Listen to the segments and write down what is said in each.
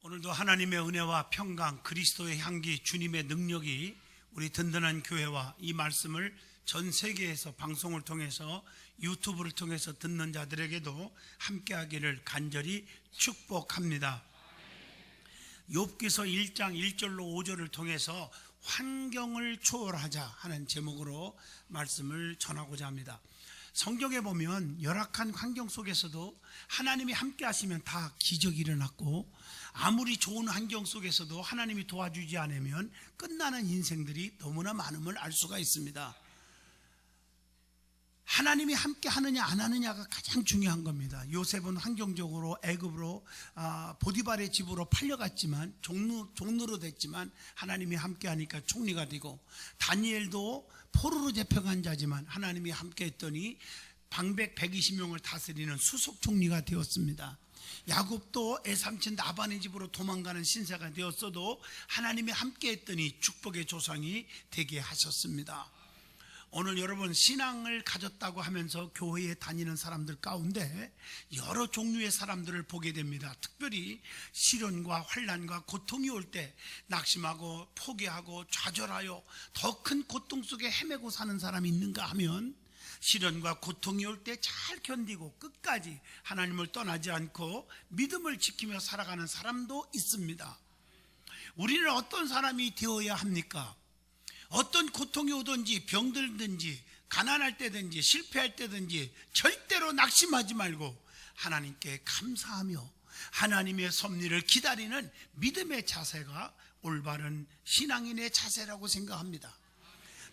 오늘도 하나님의 은혜와 평강, 그리스도의 향기, 주님의 능력이 우리 든든한 교회와 이 말씀을 전 세계에서 방송을 통해서 유튜브를 통해서 듣는 자들에게도 함께하기를 간절히 축복합니다. 욥기서 1장 1절로 5절을 통해서 환경을 초월하자 하는 제목으로 말씀을 전하고자 합니다. 성경에 보면 열악한 환경 속에서도 하나님이 함께 하시면 다 기적이 일어났고, 아무리 좋은 환경 속에서도 하나님이 도와주지 않으면 끝나는 인생들이 너무나 많음을 알 수가 있습니다. 하나님이 함께 하느냐 안 하느냐가 가장 중요한 겁니다. 요셉은 환경적으로 애굽으로 보디발의 집으로 팔려갔지만 종로로 됐지만 하나님이 함께 하니까 총리가 되고, 다니엘도 포로로 잡혀간 자지만 하나님이 함께 했더니 방백 120명을 다스리는 수석 총리가 되었습니다. 야곱도 애삼친 나반의 집으로 도망가는 신세가 되었어도 하나님이 함께 했더니 축복의 조상이 되게 하셨습니다. 오늘 여러분, 신앙을 가졌다고 하면서 교회에 다니는 사람들 가운데 여러 종류의 사람들을 보게 됩니다. 특별히 시련과 환난과 고통이 올 때 낙심하고 포기하고 좌절하여 더 큰 고통 속에 헤매고 사는 사람이 있는가 하면, 시련과 고통이 올 때 잘 견디고 끝까지 하나님을 떠나지 않고 믿음을 지키며 살아가는 사람도 있습니다. 우리는 어떤 사람이 되어야 합니까? 어떤 고통이 오든지 병들든지 가난할 때든지 실패할 때든지 절대로 낙심하지 말고 하나님께 감사하며 하나님의 섭리를 기다리는 믿음의 자세가 올바른 신앙인의 자세라고 생각합니다.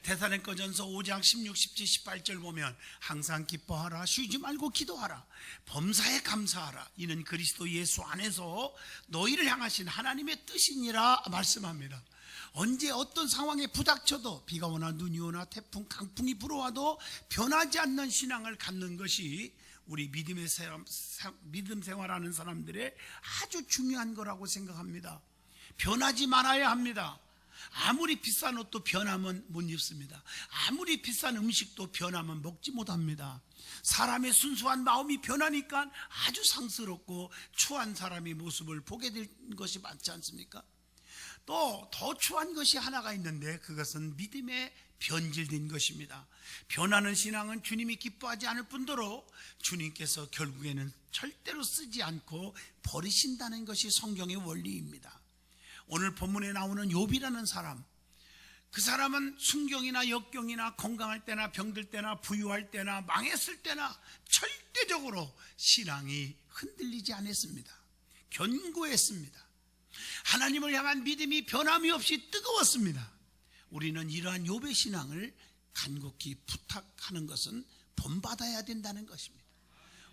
데살로니가전서 5장 16, 17, 18절 보면 항상 기뻐하라, 쉬지 말고 기도하라, 범사에 감사하라, 이는 그리스도 예수 안에서 너희를 향하신 하나님의 뜻이니라 말씀합니다. 언제 어떤 상황에 부닥쳐도 비가 오나 눈이 오나 태풍 강풍이 불어와도 변하지 않는 신앙을 갖는 것이 우리 믿음 생활하는 사람들의 아주 중요한 거라고 생각합니다. 변하지 말아야 합니다. 아무리 비싼 옷도 변하면 못 입습니다. 아무리 비싼 음식도 변하면 먹지 못합니다. 사람의 순수한 마음이 변하니까 아주 상스럽고 추한 사람의 모습을 보게 될 것이 많지 않습니까? 또 더 추한 것이 하나가 있는데 그것은 믿음에 변질된 것입니다. 변하는 신앙은 주님이 기뻐하지 않을 뿐더러 주님께서 결국에는 절대로 쓰지 않고 버리신다는 것이 성경의 원리입니다. 오늘 본문에 나오는 욥이라는 사람, 그 사람은 순경이나 역경이나 건강할 때나 병들 때나 부유할 때나 망했을 때나 절대적으로 신앙이 흔들리지 않았습니다. 견고했습니다. 하나님을 향한 믿음이 변함이 없이 뜨거웠습니다. 우리는 이러한 욥의 신앙을 간곡히 부탁하는 것은 본받아야 된다는 것입니다.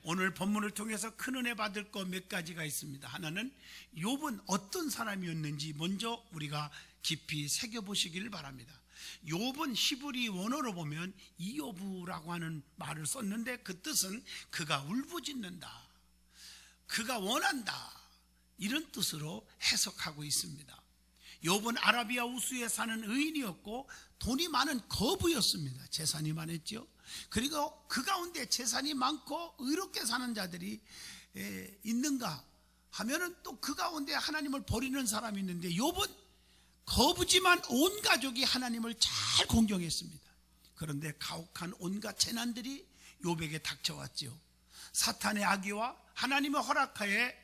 오늘 본문을 통해서 큰 은혜 받을 것 몇 가지가 있습니다. 하나는 욥은 어떤 사람이었는지 먼저 우리가 깊이 새겨보시기를 바랍니다. 욥은 히브리 원어로 보면 이요브라고 하는 말을 썼는데 그 뜻은 그가 울부짖는다, 그가 원한다, 이런 뜻으로 해석하고 있습니다. 욥은 아라비아 우수에 사는 의인이었고 돈이 많은 거부였습니다. 재산이 많았죠. 그리고 그 가운데 재산이 많고 의롭게 사는 자들이 있는가 하면은 또 그 가운데 하나님을 버리는 사람이 있는데, 욥은 거부지만 온 가족이 하나님을 잘 공경했습니다. 그런데 가혹한 온갖 재난들이 욥에게 닥쳐왔죠. 사탄의 악의와 하나님의 허락하에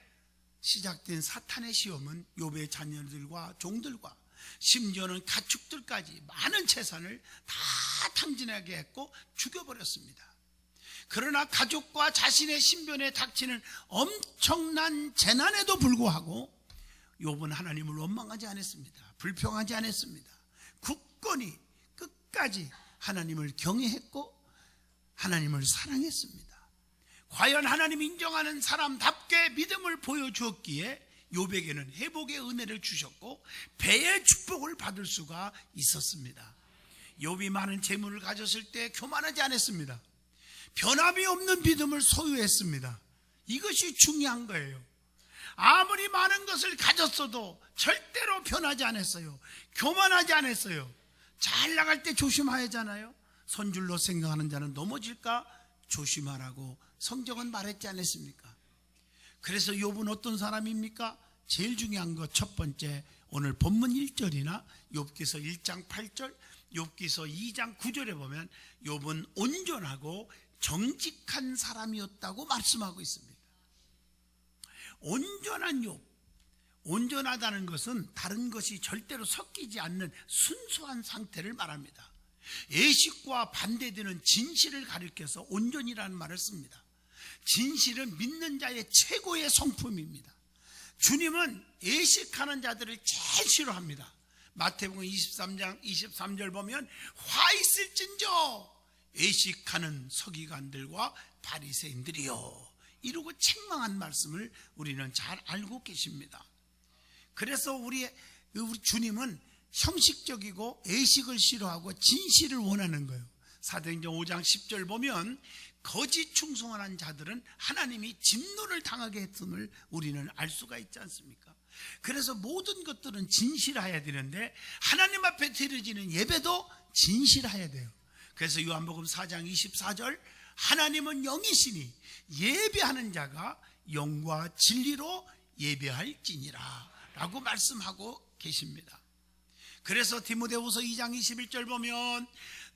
시작된 사탄의 시험은 욥의 자녀들과 종들과 심지어는 가축들까지 많은 재산을 다 탕진하게 했고 죽여버렸습니다. 그러나 가족과 자신의 신변에 닥치는 엄청난 재난에도 불구하고 욥은 하나님을 원망하지 않았습니다. 불평하지 않았습니다. 굳건히 끝까지 하나님을 경외했고 하나님을 사랑했습니다. 과연 하나님 인정하는 사람답게 믿음을 보여주었기에 욥에게는 회복의 은혜를 주셨고 배의 축복을 받을 수가 있었습니다. 욥이 많은 재물을 가졌을 때 교만하지 않았습니다. 변함이 없는 믿음을 소유했습니다. 이것이 중요한 거예요. 아무리 많은 것을 가졌어도 절대로 변하지 않았어요. 교만하지 않았어요. 잘 나갈 때 조심해야 하잖아요. 선줄로 생각하는 자는 넘어질까 조심하라고 성경은 말했지 않았습니까? 그래서 욥은 어떤 사람입니까? 제일 중요한 것 첫 번째, 오늘 본문 1절이나 욥기서 1장 8절, 욥기서 2장 9절에 보면 욥은 온전하고 정직한 사람이었다고 말씀하고 있습니다. 온전한 욥, 온전하다는 것은 다른 것이 절대로 섞이지 않는 순수한 상태를 말합니다. 애식과 반대되는 진실을 가리켜서 온전이라는 말을 씁니다. 진실은 믿는 자의 최고의 성품입니다. 주님은 애식하는 자들을 제일 싫어합니다. 마태복음 23장 23절 보면 화 있을진저 애식하는 서기관들과 바리새인들이요, 이러고 책망한 말씀을 우리는 잘 알고 계십니다. 그래서 우리 주님은 형식적이고 애식을 싫어하고 진실을 원하는 거예요. 사도행전 5장 10절 보면 거짓 충성하는 자들은 하나님이 진노를 당하게 했음을 우리는 알 수가 있지 않습니까? 그래서 모든 것들은 진실해야 되는데 하나님 앞에 드려지는 예배도 진실해야 돼요. 그래서 요한복음 4장 24절 하나님은 영이시니 예배하는 자가 영과 진리로 예배할지니라 라고 말씀하고 계십니다. 그래서 디모데후서 2장 21절 보면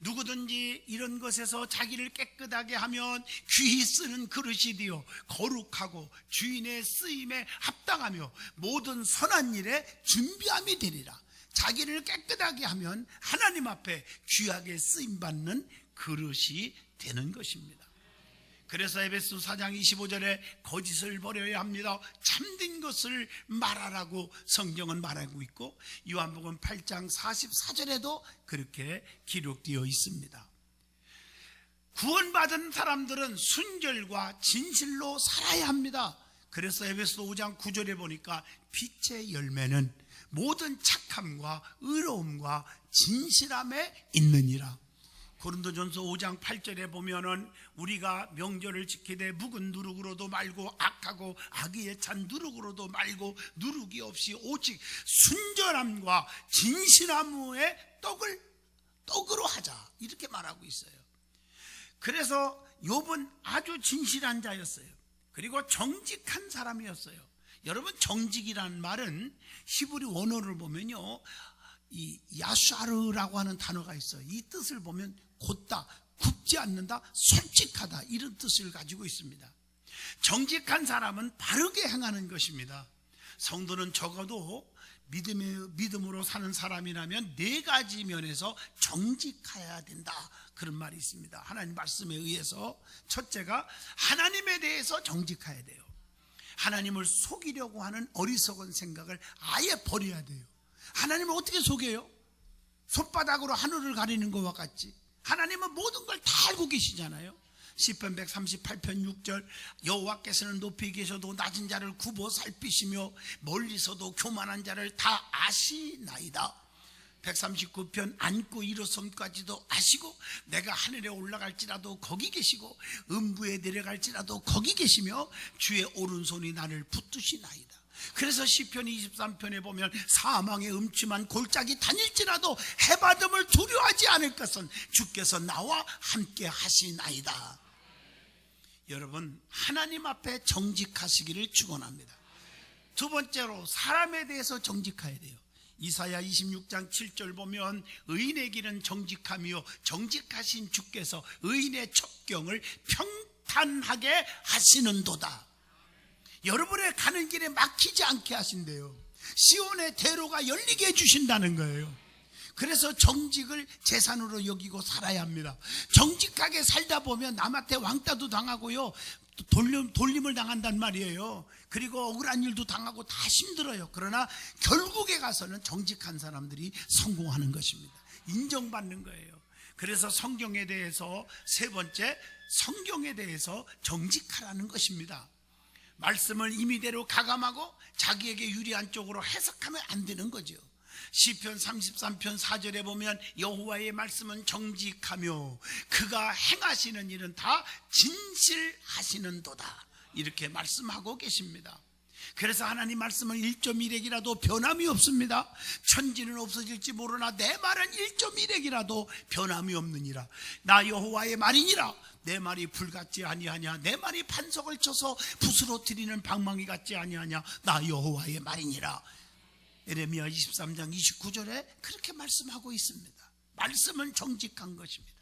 누구든지 이런 것에서 자기를 깨끗하게 하면 귀히 쓰는 그릇이디요 거룩하고 주인의 쓰임에 합당하며 모든 선한 일에 준비함이 되리라. 자기를 깨끗하게 하면 하나님 앞에 귀하게 쓰임받는 그릇이 되는 것입니다. 그래서 에베소 4장 25절에 거짓을 버려야 합니다. 참된 것을 말하라고 성경은 말하고 있고 요한복음 8장 44절에도 그렇게 기록되어 있습니다. 구원받은 사람들은 순결과 진실로 살아야 합니다. 그래서 에베소 5장 9절에 보니까 빛의 열매는 모든 착함과 의로움과 진실함에 있느니라. 고린도전서 5장 8절에 보면은 우리가 명절을 지키되 묵은 누룩으로도 말고 악하고 악의에 찬 누룩으로도 말고 누룩이 없이 오직 순전함과 진실함의 떡으로 하자, 이렇게 말하고 있어요. 그래서 욥은 아주 진실한 자였어요. 그리고 정직한 사람이었어요. 여러분, 정직이라는 말은 히브리 원어를 보면요, 이 야샤르라고 하는 단어가 있어요. 이 뜻을 보면 곧다, 굽지 않는다, 솔직하다, 이런 뜻을 가지고 있습니다. 정직한 사람은 바르게 행하는 것입니다. 성도는 적어도 믿음으로 사는 사람이라면 4가지 면에서 정직해야 된다, 그런 말이 있습니다. 하나님 말씀에 의해서 첫째가 하나님에 대해서 정직해야 돼요. 하나님을 속이려고 하는 어리석은 생각을 아예 버려야 돼요. 하나님을 어떻게 속여요? 손바닥으로 하늘을 가리는 것과 같이. 하나님은 모든 걸 다 알고 계시잖아요. 시편 138편 6절 여호와께서는 높이 계셔도 낮은 자를 굽어 살피시며 멀리서도 교만한 자를 다 아시나이다. 139편 안고 일어섬까지도 아시고 내가 하늘에 올라갈지라도 거기 계시고 음부에 내려갈지라도 거기 계시며 주의 오른손이 나를 붙드시나이다. 그래서 시편 23편에 보면 사망의 음침한 골짜기 다닐지라도 해받음을 두려워하지 않을 것은 주께서 나와 함께 하시나이다. 여러분, 하나님 앞에 정직하시기를 축원합니다. 두 번째로 사람에 대해서 정직해야 돼요. 이사야 26장 7절 보면 의인의 길은 정직하며 정직하신 주께서 의인의 첩경을 평탄하게 하시는도다. 여러분의 가는 길에 막히지 않게 하신대요. 시온의 대로가 열리게 해주신다는 거예요. 그래서 정직을 재산으로 여기고 살아야 합니다. 정직하게 살다 보면 남한테 왕따도 당하고요, 돌림을 당한단 말이에요. 그리고 억울한 일도 당하고 다 힘들어요. 그러나 결국에 가서는 정직한 사람들이 성공하는 것입니다. 인정받는 거예요. 그래서 성경에 대해서 세 번째, 성경에 대해서 정직하라는 것입니다. 말씀을 임의대로 가감하고 자기에게 유리한 쪽으로 해석하면 안 되는 거죠. 시편 33편 4절에 보면 여호와의 말씀은 정직하며 그가 행하시는 일은 다 진실하시는도다, 이렇게 말씀하고 계십니다. 그래서 하나님 말씀은 1.1핵이라도 변함이 없습니다. 천지는 없어질지 모르나 내 말은 1.1핵이라도 변함이 없느니라. 나 여호와의 말이니라. 내 말이 불같지 아니하냐. 내 말이 반석을 쳐서 붓으로 들이는 방망이 같지 아니하냐. 나 여호와의 말이니라. 예레미야 23장 29절에 그렇게 말씀하고 있습니다. 말씀은 정직한 것입니다.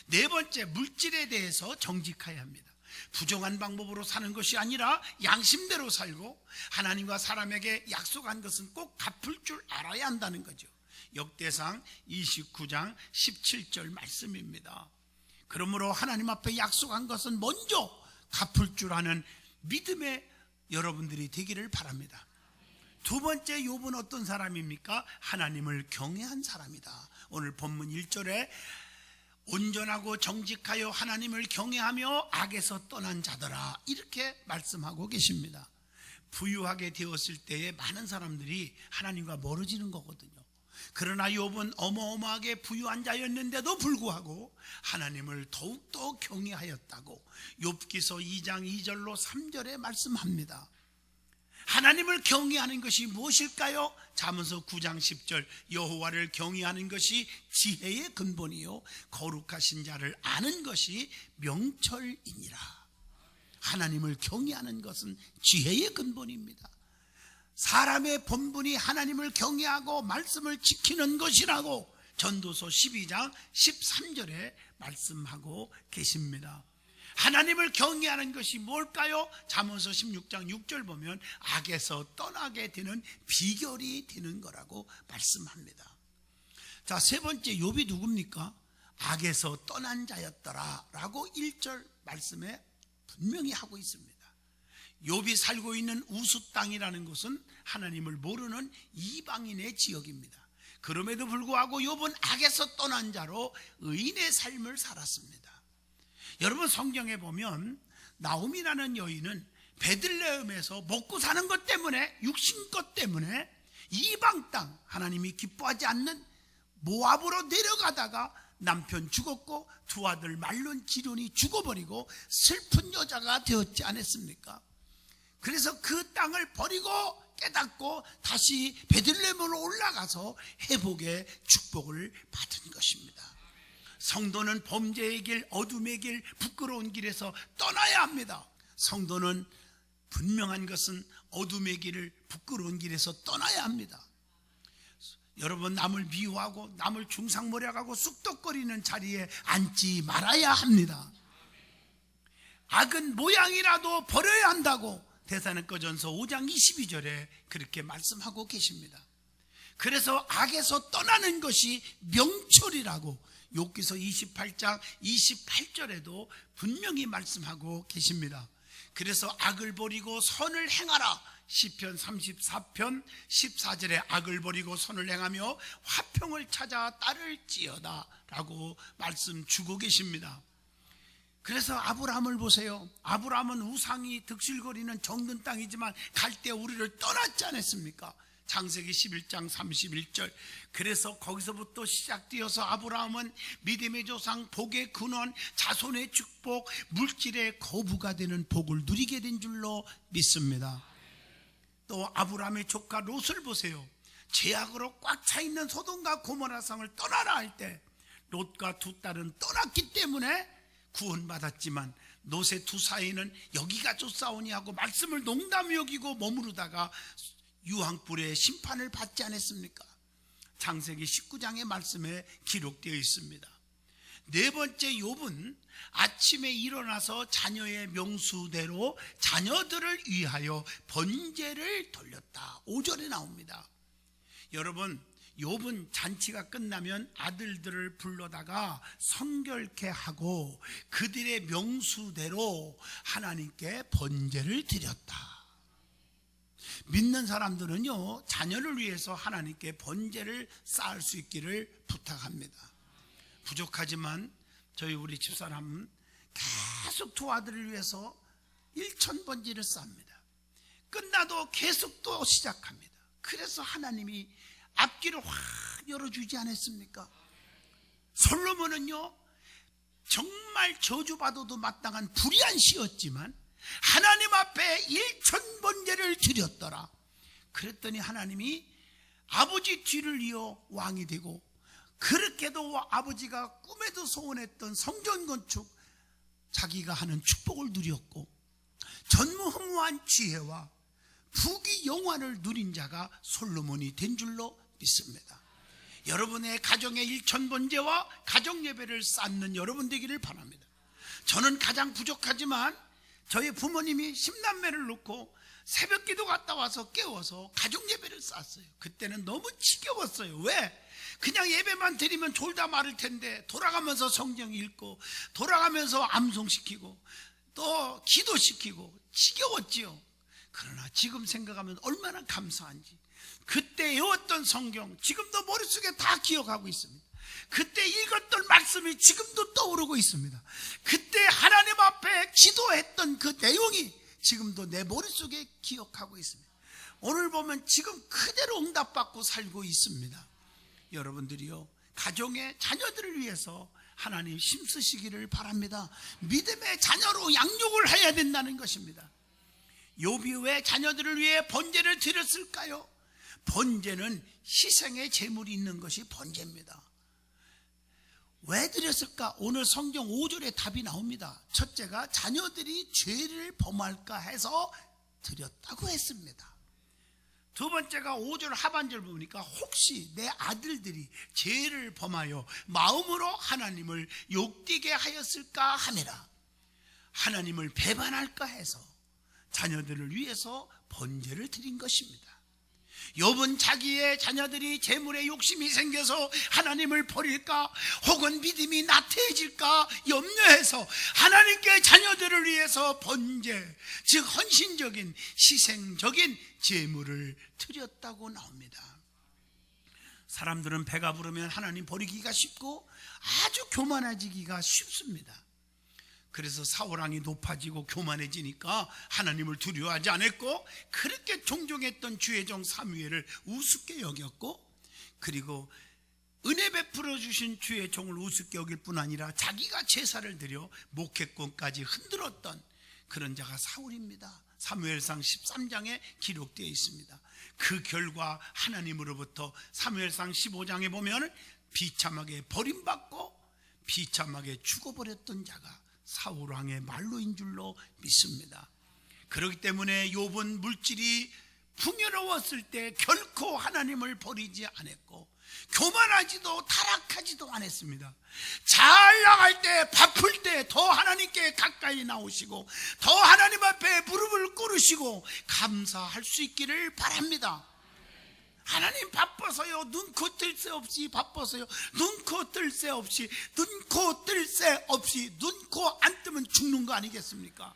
네 번째, 물질에 대해서 정직해야 합니다. 부정한 방법으로 사는 것이 아니라 양심대로 살고 하나님과 사람에게 약속한 것은 꼭 갚을 줄 알아야 한다는 거죠. 역대상 29장 17절 말씀입니다. 그러므로 하나님 앞에 약속한 것은 먼저 갚을 줄 아는 믿음의 여러분들이 되기를 바랍니다. 두 번째, 욥은 어떤 사람입니까? 하나님을 경외한 사람이다. 오늘 본문 1절에 온전하고 정직하여 하나님을 경외하며 악에서 떠난 자더라, 이렇게 말씀하고 계십니다. 부유하게 되었을 때에 많은 사람들이 하나님과 멀어지는 거거든요. 그러나 욥은 어마어마하게 부유한 자였는데도 불구하고 하나님을 더욱더 경외하였다고 욥기서 2장 2절로 3절에 말씀합니다. 하나님을 경외하는 것이 무엇일까요? 잠언서 9장 10절, 여호와를 경외하는 것이 지혜의 근본이요 거룩하신 자를 아는 것이 명철이니라. 하나님을 경외하는 것은 지혜의 근본입니다. 사람의 본분이 하나님을 경외하고 말씀을 지키는 것이라고 전도서 12장 13절에 말씀하고 계십니다. 하나님을 경외하는 것이 뭘까요? 잠언서 16장 6절 보면 악에서 떠나게 되는 비결이 되는 거라고 말씀합니다. 자, 세 번째, 욥이 누굽니까? 악에서 떠난 자였더라 라고 1절 말씀에 분명히 하고 있습니다. 욥이 살고 있는 우스 땅이라는 곳은 하나님을 모르는 이방인의 지역입니다. 그럼에도 불구하고 욥은 악에서 떠난 자로 의인의 삶을 살았습니다. 여러분, 성경에 보면 나오미라는 여인은 베들레헴에서 먹고 사는 것 때문에, 육신것 때문에 이방 땅, 하나님이 기뻐하지 않는 모압으로 내려가다가 남편 죽었고 두 아들 말론 지론이 죽어버리고 슬픈 여자가 되었지 않았습니까? 그래서 그 땅을 버리고 깨닫고 다시 베들레헴으로 올라가서 회복의 축복을 받은 것입니다. 성도는 범죄의 길, 어둠의 길, 부끄러운 길에서 떠나야 합니다. 성도는 분명한 것은 어둠의 길을, 부끄러운 길에서 떠나야 합니다. 여러분, 남을 미워하고 남을 중상모략하고 쑥덕거리는 자리에 앉지 말아야 합니다. 악은 모양이라도 버려야 한다고 데살로니가전서 5장 22절에 그렇게 말씀하고 계십니다. 그래서 악에서 떠나는 것이 명철이라고 욥기서 28장 28절에도 분명히 말씀하고 계십니다. 그래서 악을 버리고 선을 행하라. 시편 34편 14절에 악을 버리고 선을 행하며 화평을 찾아 따를지어다 라고 말씀 주고 계십니다. 그래서 아브라함을 보세요. 아브라함은 우상이 득실거리는 정든 땅이지만 갈대 우리를 떠났지 않았습니까? 창세기 11장 31절. 그래서 거기서부터 시작되어서 아브라함은 믿음의 조상, 복의 근원, 자손의 축복, 물질의 거부가 되는 복을 누리게 된 줄로 믿습니다. 또 아브라함의 조카 롯을 보세요. 죄악으로 꽉 차 있는 소돔과 고모라 성을 떠나라 할 때 롯과 두 딸은 떠났기 때문에 구원받았지만 롯의 두 사이는 여기가 쫓아오니 하고 말씀을 농담 여기고 머무르다가 유황불의 심판을 받지 않았습니까? 창세기 19장의 말씀에 기록되어 있습니다. 네 번째, 욥은 아침에 일어나서 자녀의 명수대로 자녀들을 위하여 번제를 돌렸다. 5절에 나옵니다. 여러분, 욥은 잔치가 끝나면 아들들을 불러다가 성결케 하고 그들의 명수대로 하나님께 번제를 드렸다. 믿는 사람들은요, 자녀를 위해서 하나님께 번제를 쌓을 수 있기를 부탁합니다. 부족하지만 우리 집사람은 계속 두 아들을 위해서 1,000번제를 쌓습니다. 끝나도 계속 또 시작합니다. 그래서 하나님이 앞길을 확 열어주지 않았습니까? 솔로몬은요, 정말 저주받아도 마땅한 불의한 시였지만 하나님 앞에 1000번제를 드렸더라. 그랬더니 하나님이 아버지 뒤를 이어 왕이 되고, 그렇게도 아버지가 꿈에도 소원했던 성전 건축 자기가 하는 축복을 누렸고, 전무후무한 지혜와 부귀 영화를 누린 자가 솔로몬이 된 줄로 믿습니다. 여러분의 가정의 1000번제와 가정예배를 쌓는 여러분 되기를 바랍니다. 저는 가장 부족하지만 저희 부모님이 10남매를 놓고 새벽 기도 갔다 와서 깨워서 가정예배를 쌓았어요. 그때는 너무 지겨웠어요. 왜? 그냥 예배만 드리면 졸다 마를 텐데 돌아가면서 성경 읽고 돌아가면서 암송시키고 또 기도시키고 지겨웠지요. 그러나 지금 생각하면 얼마나 감사한지. 그때 외웠던 성경 지금도 머릿속에 다 기억하고 있습니다. 그때 읽었던 말씀이 지금도 떠오르고 있습니다. 그때 하나님 앞에 기도했던 그 내용이 지금도 내 머릿속에 기억하고 있습니다. 오늘 보면 지금 그대로 응답받고 살고 있습니다. 여러분들이요, 가정의 자녀들을 위해서 하나님 힘쓰시기를 바랍니다. 믿음의 자녀로 양육을 해야 된다는 것입니다. 욥이 왜 자녀들을 위해 번제를 드렸을까요? 번제는 희생의 제물이 있는 것이 번제입니다. 왜 드렸을까? 오늘 성경 5절에 답이 나옵니다. 첫째가 자녀들이 죄를 범할까 해서 드렸다고 했습니다. 두 번째가 5절 하반절 보니까 혹시 내 아들들이 죄를 범하여 마음으로 하나님을 욕되게 하였을까 하매라. 하나님을 배반할까 해서 자녀들을 위해서 번제를 드린 것입니다. 욥은 자기의 자녀들이 재물에 욕심이 생겨서 하나님을 버릴까 혹은 믿음이 나태해질까 염려해서 하나님께 자녀들을 위해서 번제, 즉 헌신적인 희생적인 재물을 드렸다고 나옵니다. 사람들은 배가 부르면 하나님 버리기가 쉽고 아주 교만해지기가 쉽습니다. 그래서 사울왕이 높아지고 교만해지니까 하나님을 두려워하지 않았고, 그렇게 존경했던 주의 종 사무엘을 우습게 여겼고, 그리고 은혜 베풀어 주신 주의 종을 우습게 여길 뿐 아니라 자기가 제사를 드려 목회권까지 흔들었던 그런 자가 사울입니다. 사무엘상 13장에 기록되어 있습니다. 그 결과 하나님으로부터 사무엘상 15장에 보면 비참하게 버림받고 비참하게 죽어버렸던 자가 사울왕의 말로인 줄로 믿습니다. 그렇기 때문에 욥은 물질이 풍요로웠을 때 결코 하나님을 버리지 않았고 교만하지도 타락하지도 않았습니다. 잘 나갈 때 바쁠 때 더 하나님께 가까이 나오시고 더 하나님 앞에 무릎을 꿇으시고 감사할 수 있기를 바랍니다. 하나님 바빠서요, 눈코 뜰 새 없이 바빠서요, 눈코 뜰 새 없이, 눈코 뜰 새 없이, 눈코 안 뜨면 죽는 거 아니겠습니까?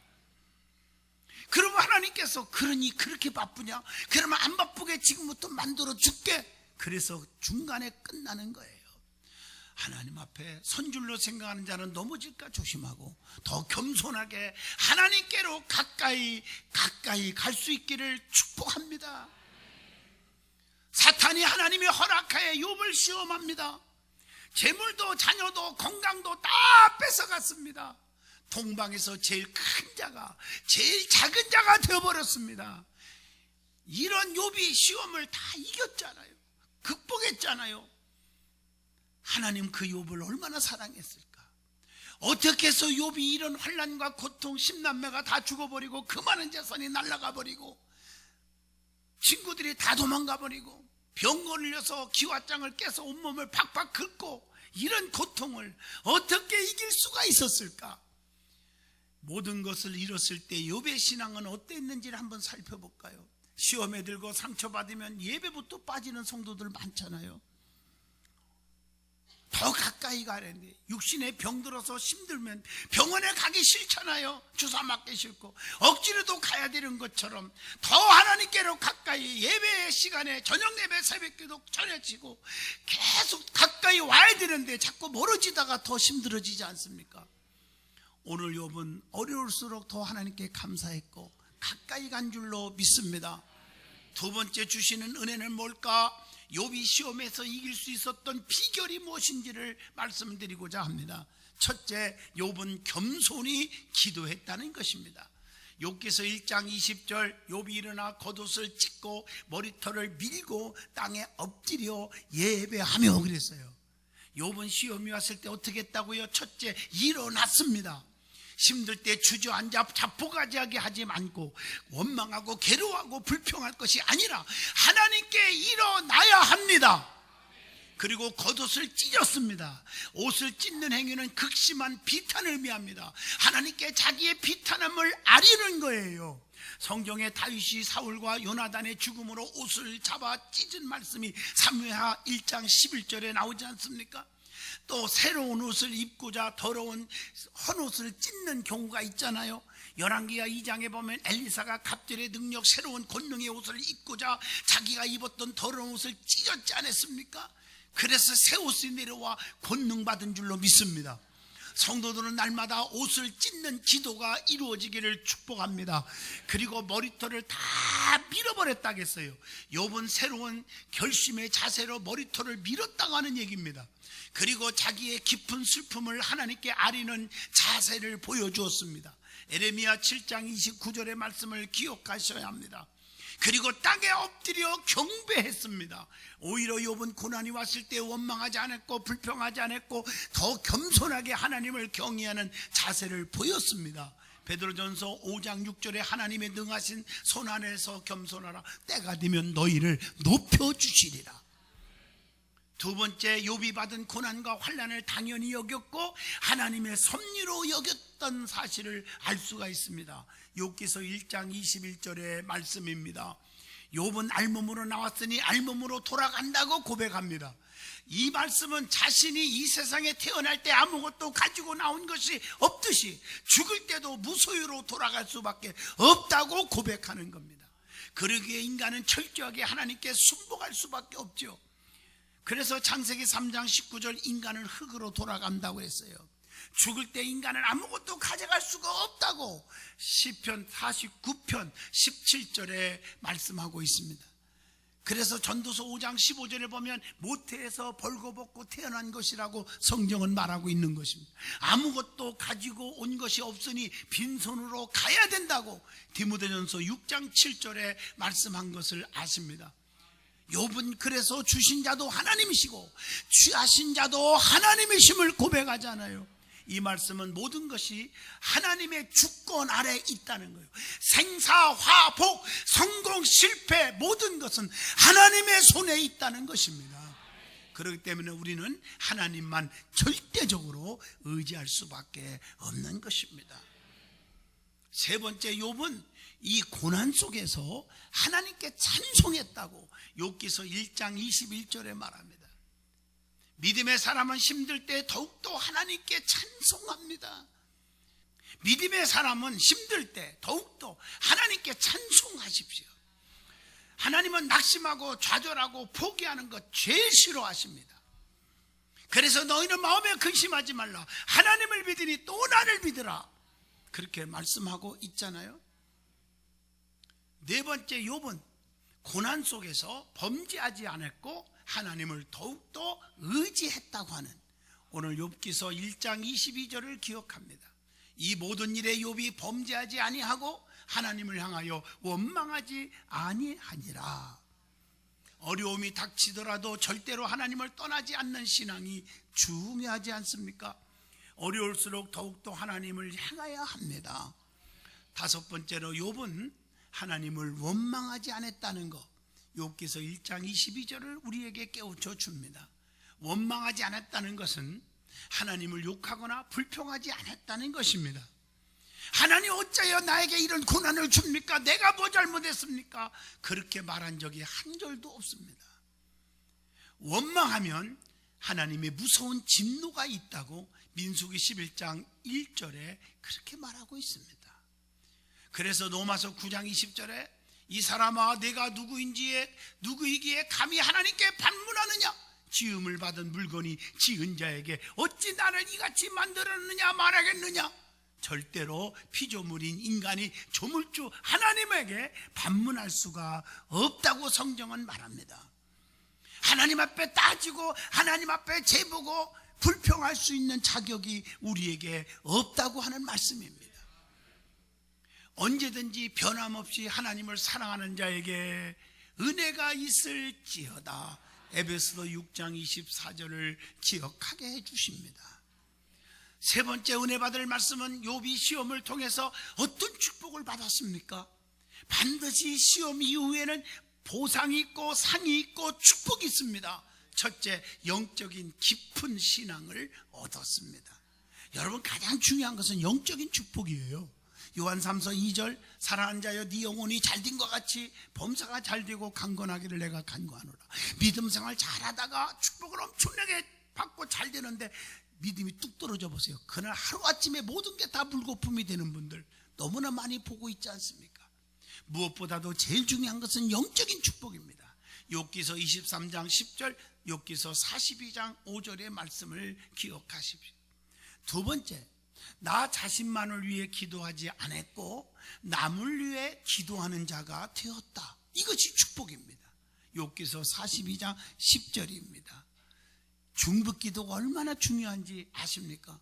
그러면 하나님께서 그러니 그렇게 바쁘냐? 그러면 안 바쁘게 지금부터 만들어 줄게. 그래서 중간에 끝나는 거예요. 하나님 앞에 선줄로 생각하는 자는 넘어질까 조심하고 더 겸손하게 하나님께로 가까이 갈 수 있기를 축복합니다. 사탄이 하나님의 허락하에 욥을 시험합니다. 재물도 자녀도 건강도 다 뺏어갔습니다. 동방에서 제일 큰 자가 제일 작은 자가 되어버렸습니다. 이런 욥이 시험을 다 이겼잖아요. 극복했잖아요. 하나님 그 욥을 얼마나 사랑했을까? 어떻게 해서 욥이 이런 환난과 고통, 10남매가 다 죽어버리고 그 많은 재산이 날아가 버리고 친구들이 다 도망가 버리고 병 걸려서 기와장을 깨서 온몸을 팍팍 긁고 이런 고통을 어떻게 이길 수가 있었을까? 모든 것을 잃었을 때 욥의 신앙은 어땠는지를 한번 살펴볼까요? 시험에 들고 상처받으면 예배부터 빠지는 성도들 많잖아요. 더 가까이 가는데 육신에 병 들어서 힘들면 병원에 가기 싫잖아요. 주사 맞기 싫고 억지로도 가야 되는 것처럼 더 하나님께로 가까이 예배의 시간에 저녁 예배 새벽기도 전해지고 계속 가까이 와야 되는데 자꾸 멀어지다가 더 힘들어지지 않습니까? 오늘 욥은 어려울수록 더 하나님께 감사했고 가까이 간 줄로 믿습니다. 두 번째 주시는 은혜는 뭘까? 욥이 시험에서 이길 수 있었던 비결이 무엇인지를 말씀드리고자 합니다. 첫째, 욥은 겸손히 기도했다는 것입니다. 욥기서 1장 20절 욥이 일어나 겉옷을 찢고 머리털을 밀고 땅에 엎드려 예배하며 그랬어요. 욥은 시험이 왔을 때 어떻게 했다고요? 첫째, 일어났습니다. 힘들 때 주저앉아 자포자기하게 하지 않고 원망하고 괴로워하고 불평할 것이 아니라 하나님께 일어나야 합니다. 그리고 겉옷을 찢었습니다. 옷을 찢는 행위는 극심한 비탄을 의미합니다. 하나님께 자기의 비탄함을 아리는 거예요. 성경에 다윗이 사울과 요나단의 죽음으로 옷을 잡아 찢은 말씀이 사무엘하 1장 11절에 나오지 않습니까? 또 새로운 옷을 입고자 더러운 헌옷을 찢는 경우가 있잖아요. 열왕기하 2장에 보면 엘리사가 갑절의 능력 새로운 권능의 옷을 입고자 자기가 입었던 더러운 옷을 찢었지 않았습니까? 그래서 새 옷이 내려와 권능 받은 줄로 믿습니다. 성도들은 날마다 옷을 찢는 기도가 이루어지기를 축복합니다. 그리고 머리털을 다 밀어버렸다겠어요. 욥은 새로운 결심의 자세로 머리털을 밀었다고 하는 얘기입니다. 그리고 자기의 깊은 슬픔을 하나님께 아리는 자세를 보여주었습니다. 에레미야 7장 29절의 말씀을 기억하셔야 합니다. 그리고 땅에 엎드려 경배했습니다. 오히려 욥은 고난이 왔을 때 원망하지 않았고 불평하지 않았고 더 겸손하게 하나님을 경외하는 자세를 보였습니다. 베드로전서 5장 6절에 하나님의 능하신 손 안에서 겸손하라. 때가 되면 너희를 높여주시리라. 두 번째, 욥이 받은 고난과 환난을 당연히 여겼고 하나님의 섭리로 여겼던 사실을 알 수가 있습니다. 욥기서 1장 21절의 말씀입니다. 욥은 알몸으로 나왔으니 알몸으로 돌아간다고 고백합니다. 이 말씀은 자신이 이 세상에 태어날 때 아무것도 가지고 나온 것이 없듯이 죽을 때도 무소유로 돌아갈 수밖에 없다고 고백하는 겁니다. 그러기에 인간은 철저하게 하나님께 순복할 수밖에 없죠. 그래서 창세기 3장 19절 인간은 흙으로 돌아간다고 했어요. 죽을 때 인간은 아무것도 가져갈 수가 없다고 시편 49편 17절에 말씀하고 있습니다. 그래서 전도서 5장 15절에 보면 모태에서 벌거벗고 태어난 것이라고 성경은 말하고 있는 것입니다. 아무것도 가지고 온 것이 없으니 빈손으로 가야 된다고 디모데전서 6장 7절에 말씀한 것을 아십니다. 욥은 그래서 주신 자도 하나님이시고 취하신 자도 하나님이심을 고백하잖아요. 이 말씀은 모든 것이 하나님의 주권 아래 있다는 거예요. 생사, 화복, 성공, 실패 모든 것은 하나님의 손에 있다는 것입니다. 그렇기 때문에 우리는 하나님만 절대적으로 의지할 수밖에 없는 것입니다. 세 번째, 욥은 이 고난 속에서 하나님께 찬송했다고 욥기서 1장 21절에 말합니다. 믿음의 사람은 힘들 때 더욱더 하나님께 찬송합니다. 믿음의 사람은 힘들 때 더욱더 하나님께 찬송하십시오. 하나님은 낙심하고 좌절하고 포기하는 것 제일 싫어하십니다. 그래서 너희는 마음에 근심하지 말라. 하나님을 믿으니 또 나를 믿으라. 그렇게 말씀하고 있잖아요. 네 번째, 욥은 고난 속에서 범죄하지 않았고 하나님을 더욱더 의지했다고 하는 오늘 욥기서 1장 22절을 기억합니다. 이 모든 일에 욥이 범죄하지 아니하고 하나님을 향하여 원망하지 아니하니라. 어려움이 닥치더라도 절대로 하나님을 떠나지 않는 신앙이 중요하지 않습니까? 어려울수록 더욱더 하나님을 향하여야 합니다. 다섯 번째로 욥은 하나님을 원망하지 않았다는 것, 욥기서 1장 22절을 우리에게 깨우쳐 줍니다. 원망하지 않았다는 것은 하나님을 욕하거나 불평하지 않았다는 것입니다. 하나님 어찌하여 나에게 이런 고난을 줍니까? 내가 뭐 잘못했습니까? 그렇게 말한 적이 한 절도 없습니다. 원망하면 하나님의 무서운 진노가 있다고 민수기 11장 1절에 그렇게 말하고 있습니다. 그래서 로마서 9장 20절에 이 사람아 내가 누구이기에 감히 하나님께 반문하느냐? 지음을 받은 물건이 지은 자에게 어찌 나를 이같이 만들었느냐 말하겠느냐? 절대로 피조물인 인간이 조물주 하나님에게 반문할 수가 없다고 성경은 말합니다. 하나님 앞에 따지고 하나님 앞에 재보고 불평할 수 있는 자격이 우리에게 없다고 하는 말씀입니다. 언제든지 변함없이 하나님을 사랑하는 자에게 은혜가 있을지어다. 에베소서 6장 24절을 기억하게 해주십니다. 세 번째 은혜 받을 말씀은 욥이 시험을 통해서 어떤 축복을 받았습니까? 반드시 시험 이후에는 보상이 있고 상이 있고 축복이 있습니다. 첫째, 영적인 깊은 신앙을 얻었습니다. 여러분, 가장 중요한 것은 영적인 축복이에요. 요한 3서 2절, 사랑하는 자여 네 영혼이 잘된 것 같이 범사가 잘되고 강건하기를 내가 간구하노라. 믿음 생활 잘하다가 축복을 엄청나게 받고 잘 되는데 믿음이 뚝 떨어져 보세요. 그날 하루아침에 모든 게 다 물거품이 되는 분들 너무나 많이 보고 있지 않습니까? 무엇보다도 제일 중요한 것은 영적인 축복입니다. 욥기서 23장 10절, 욥기서 42장 5절의 말씀을 기억하십시오. 두 번째, 나 자신만을 위해 기도하지 않았고 남을 위해 기도하는 자가 되었다. 이것이 축복입니다. 욥기서 42장 10절입니다. 중보기도가 얼마나 중요한지 아십니까?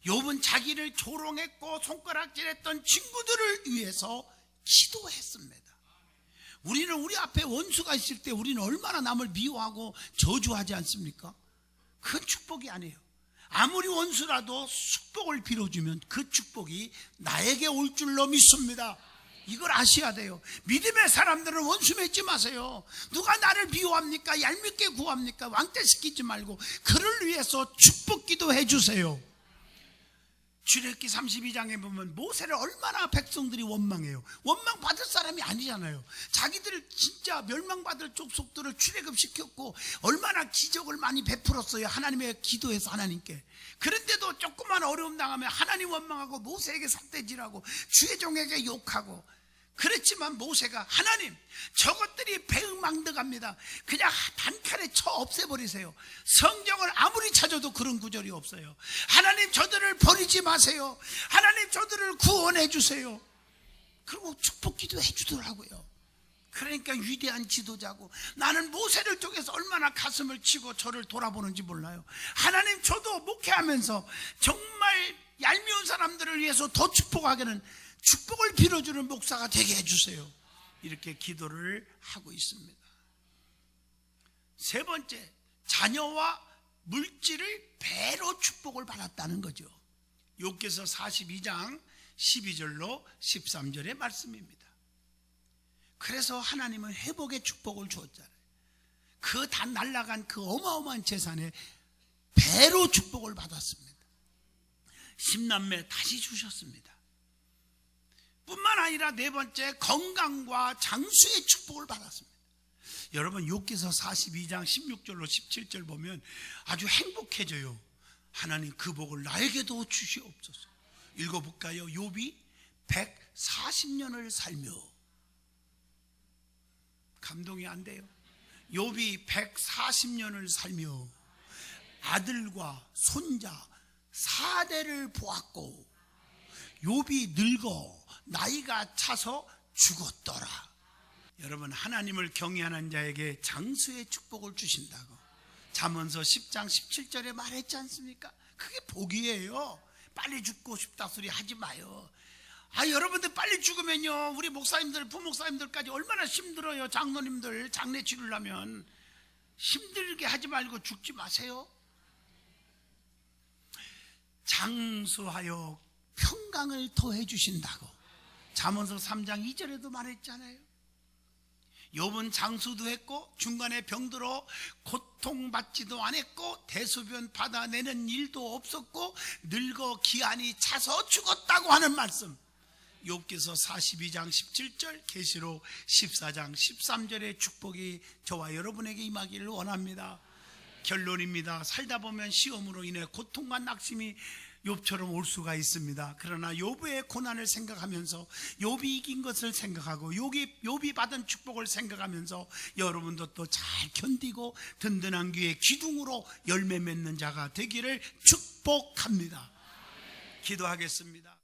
욥은 자기를 조롱했고 손가락질했던 친구들을 위해서 기도했습니다. 우리는 우리 앞에 원수가 있을 때 우리는 얼마나 남을 미워하고 저주하지 않습니까? 그건 축복이 아니에요. 아무리 원수라도 축복을 빌어주면 그 축복이 나에게 올 줄로 믿습니다. 이걸 아셔야 돼요. 믿음의 사람들은 원수 맺지 마세요. 누가 나를 미워합니까? 얄밉게 구합니까? 왕따시키지 말고 그를 위해서 축복 기도해 주세요. 출애굽기 32장에 보면 모세를 얼마나 백성들이 원망해요. 원망받을 사람이 아니잖아요. 자기들 진짜 멸망받을 족속들을 출애굽시켰고 얼마나 기적을 많이 베풀었어요. 하나님의 기도해서 하나님께. 그런데도 조금만 어려움 당하면 하나님 원망하고 모세에게 삿대질하고 주의 종에게 욕하고. 그렇지만 모세가 하나님, 저것들이 배응망덕합니다. 그냥 단칼에 쳐 없애버리세요. 성경을 아무리 찾아도 그런 구절이 없어요. 하나님, 저들을 버리지 마세요. 하나님, 저들을 구원해 주세요. 그리고 축복 기도해 주더라고요. 그러니까 위대한 지도자고, 나는 모세를 통해서 얼마나 가슴을 치고 저를 돌아보는지 몰라요. 하나님, 저도 목회하면서 정말 얄미운 사람들을 위해서 더 축복하게는 축복을 빌어주는 목사가 되게 해주세요. 이렇게 기도를 하고 있습니다. 세 번째, 자녀와 물질을 배로 축복을 받았다는 거죠. 욥기서 42장 12절로 13절의 말씀입니다. 그래서 하나님은 회복의 축복을 주었잖아요. 그 다 날아간 그 어마어마한 재산에 배로 축복을 받았습니다. 10남매 다시 주셨습니다. 뿐만 아니라 네 번째, 건강과 장수의 축복을 받았습니다. 여러분, 욥기서 42장 16절로 17절 보면 아주 행복해져요. 하나님, 그 복을 나에게도 주시옵소서. 읽어볼까요? 욥이 140년을 살며, 감동이 안 돼요. 욥이 140년을 살며 아들과 손자 4대를 보았고 욥이 늙어 나이가 차서 죽었더라. 여러분, 하나님을 경외하는 자에게 장수의 축복을 주신다고 잠언서 10장 17절에 말했지 않습니까? 그게 복이에요. 빨리 죽고 싶다 소리 하지 마요. 여러분들 빨리 죽으면요, 우리 목사님들, 부목사님들까지 얼마나 힘들어요. 장로님들 장례 치르려면 힘들게 하지 말고 죽지 마세요. 장수하여 평강을 더해 주신다고 잠언서 3장 2절에도 말했잖아요. 욥은 장수도 했고 중간에 병들어 고통받지도 않았고 대소변 받아내는 일도 없었고 늙어 기한이 차서 죽었다고 하는 말씀, 욥기서 42장 17절, 계시록 14장 13절의 축복이 저와 여러분에게 임하기를 원합니다. 결론입니다. 살다 보면 시험으로 인해 고통과 낙심이 욥처럼 올 수가 있습니다. 그러나 욥의 고난을 생각하면서 욥이 이긴 것을 생각하고 욥이 받은 축복을 생각하면서 여러분도 또 잘 견디고 든든한 귀의 기둥으로 열매 맺는 자가 되기를 축복합니다. 기도하겠습니다.